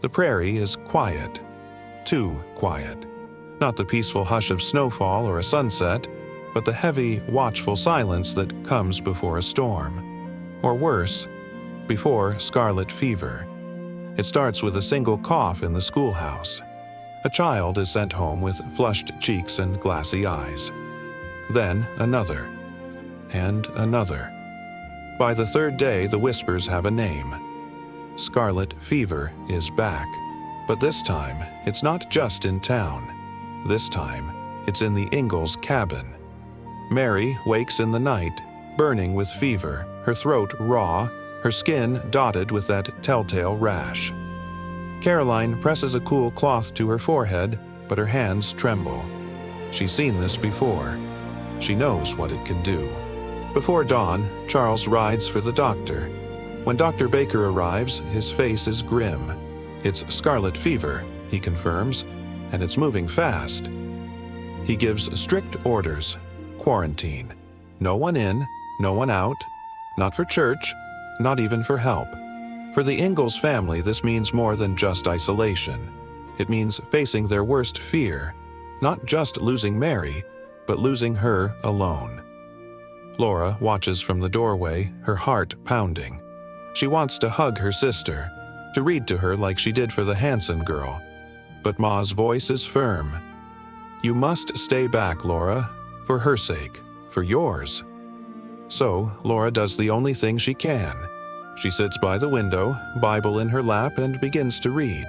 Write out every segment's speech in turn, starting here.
The prairie is quiet, too quiet. Not the peaceful hush of snowfall or a sunset, but the heavy, watchful silence that comes before a storm. Or worse, before scarlet fever. It starts with a single cough in the schoolhouse. A child is sent home with flushed cheeks and glassy eyes. Then another, and another. By the third day, the whispers have a name. Scarlet fever is back. But this time, it's not just in town. This time, it's in the Ingalls cabin. Mary wakes in the night, burning with fever, her throat raw, her skin dotted with that telltale rash. Caroline presses a cool cloth to her forehead, but her hands tremble. She's seen this before. She knows what it can do. Before dawn, Charles rides for the doctor. When Dr. Baker arrives, his face is grim. It's scarlet fever, he confirms, and it's moving fast. He gives strict orders: quarantine. No one in, no one out, not for church, not even for help. For the Ingalls family, this means more than just isolation. It means facing their worst fear, not just losing Mary, but losing her alone. Laura watches from the doorway, her heart pounding. She wants to hug her sister, to read to her like she did for the Hanson girl. But Ma's voice is firm. You must stay back, Laura, for her sake, for yours. So Laura does the only thing she can. She sits by the window, Bible in her lap, and begins to read.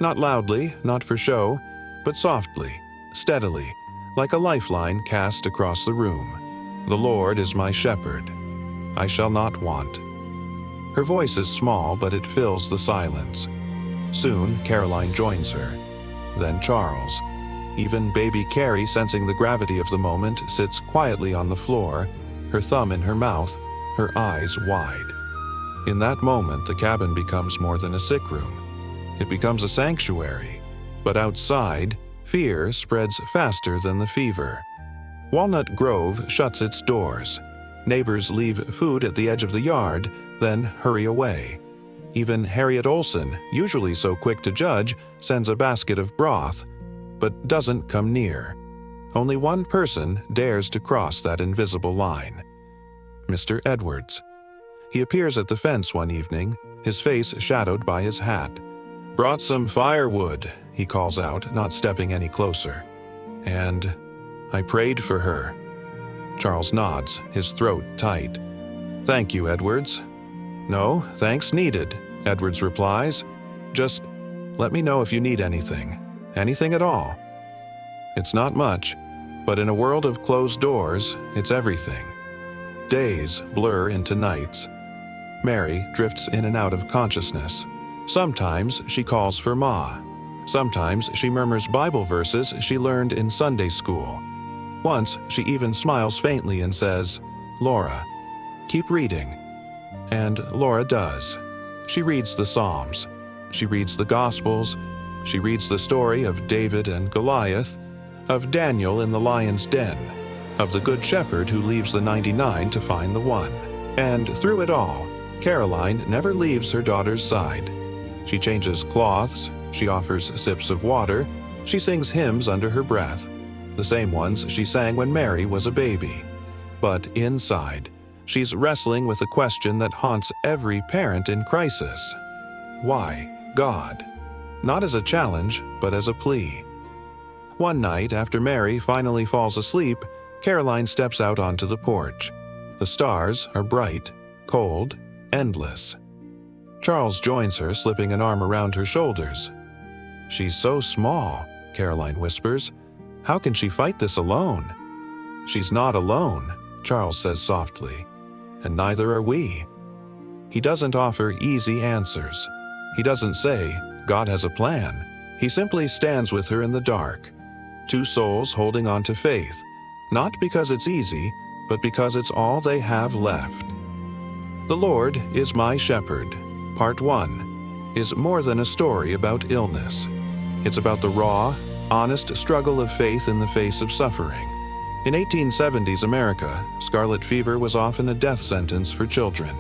Not loudly, not for show, but softly, steadily, like a lifeline cast across the room. The Lord is my shepherd. I shall not want. Her voice is small, but it fills the silence. Soon, Caroline joins her. Then Charles. Even baby Carrie, sensing the gravity of the moment, sits quietly on the floor, her thumb in her mouth, her eyes wide. In that moment, the cabin becomes more than a sick room. It becomes a sanctuary. But outside, fear spreads faster than the fever. Walnut Grove shuts its doors. Neighbors leave food at the edge of the yard, then hurry away. Even Harriet Olson, usually so quick to judge, sends a basket of broth, but doesn't come near. Only one person dares to cross that invisible line: Mr. Edwards. He appears at the fence one evening, his face shadowed by his hat. "Brought some firewood," he calls out, not stepping any closer. "And I prayed for her." Charles nods, his throat tight. "Thank you, Edwards." "No, thanks needed," Edwards replies. "Just let me know if you need anything. Anything at all." It's not much, but in a world of closed doors, it's everything. Days blur into nights. Mary drifts in and out of consciousness. Sometimes she calls for Ma. Sometimes she murmurs Bible verses she learned in Sunday school. Once she even smiles faintly and says, "Laura, keep reading." And Laura does. She reads the Psalms. She reads the Gospels. She reads the story of David and Goliath, of Daniel in the lion's den, of the Good Shepherd who leaves the 99 to find the one. And through it all, Caroline never leaves her daughter's side. She changes cloths, she offers sips of water, she sings hymns under her breath, the same ones she sang when Mary was a baby. But inside, she's wrestling with a question that haunts every parent in crisis. Why God? Not as a challenge, but as a plea. One night, after Mary finally falls asleep, Caroline steps out onto the porch. The stars are bright, cold, endless. Charles joins her, slipping an arm around her shoulders. "She's so small," Caroline whispers. "How can she fight this alone?" "She's not alone," Charles says softly, "and neither are we." He doesn't offer easy answers. He doesn't say, "God has a plan." He simply stands with her in the dark. Two souls holding on to faith, not because it's easy, but because it's all they have left. The Lord is My Shepherd, Part 1, is more than a story about illness. It's about the raw, honest struggle of faith in the face of suffering. In 1870s America, scarlet fever was often a death sentence for children.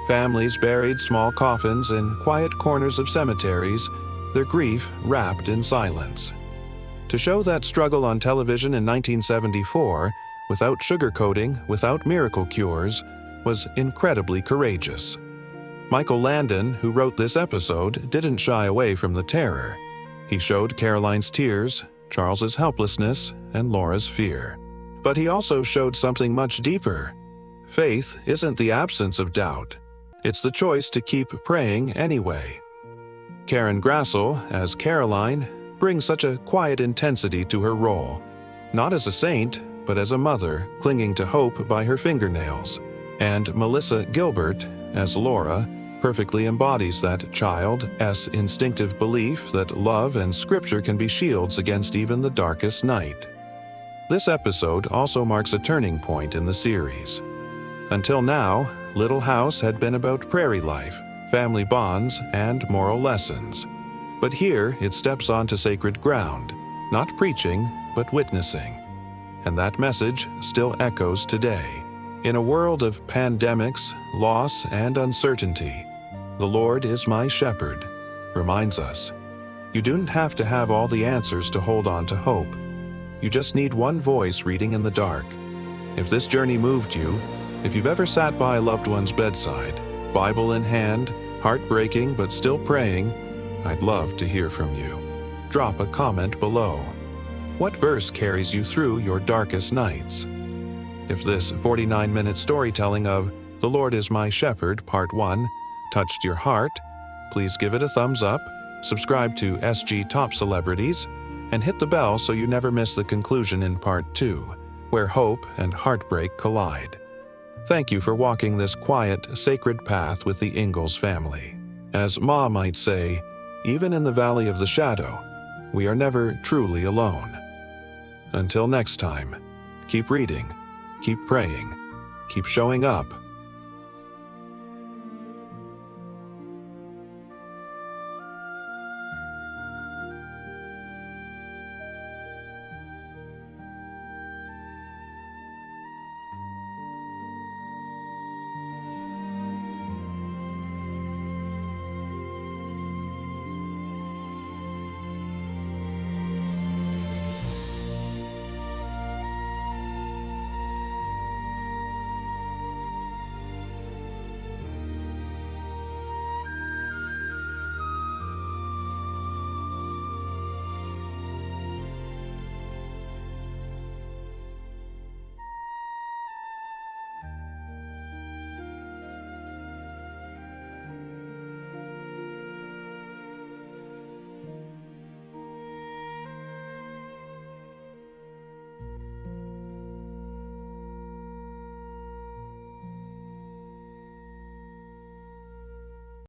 Families buried small coffins in quiet corners of cemeteries, their grief wrapped in silence. To show that struggle on television in 1974, without sugarcoating, without miracle cures, was incredibly courageous. Michael Landon, who wrote this episode, didn't shy away from the terror. He showed Caroline's tears, Charles's helplessness, and Laura's fear. But he also showed something much deeper. Faith isn't the absence of doubt. It's the choice to keep praying anyway. Karen Grassel, as Caroline, brings such a quiet intensity to her role, not as a saint, but as a mother clinging to hope by her fingernails. And Melissa Gilbert, as Laura, perfectly embodies that child's instinctive belief that love and scripture can be shields against even the darkest night. This episode also marks a turning point in the series. Until now, Little House had been about prairie life, family bonds, and moral lessons. But here it steps onto sacred ground, not preaching, but witnessing. And that message still echoes today. In a world of pandemics, loss, and uncertainty, the Lord is my shepherd reminds us, you don't have to have all the answers to hold on to hope. You just need one voice reading in the dark. If this journey moved you, if you've ever sat by a loved one's bedside, Bible in hand, heartbreaking but still praying, I'd love to hear from you. Drop a comment below. What verse carries you through your darkest nights? If this 49-minute storytelling of The Lord is My Shepherd, Part 1, touched your heart, please give it a thumbs up, subscribe to SG Top Celebrities, and hit the bell so you never miss the conclusion in Part 2, where hope and heartbreak collide. Thank you for walking this quiet, sacred path with the Ingalls family. As Ma might say, even in the valley of the shadow, we are never truly alone. Until next time, keep reading, keep praying, keep showing up,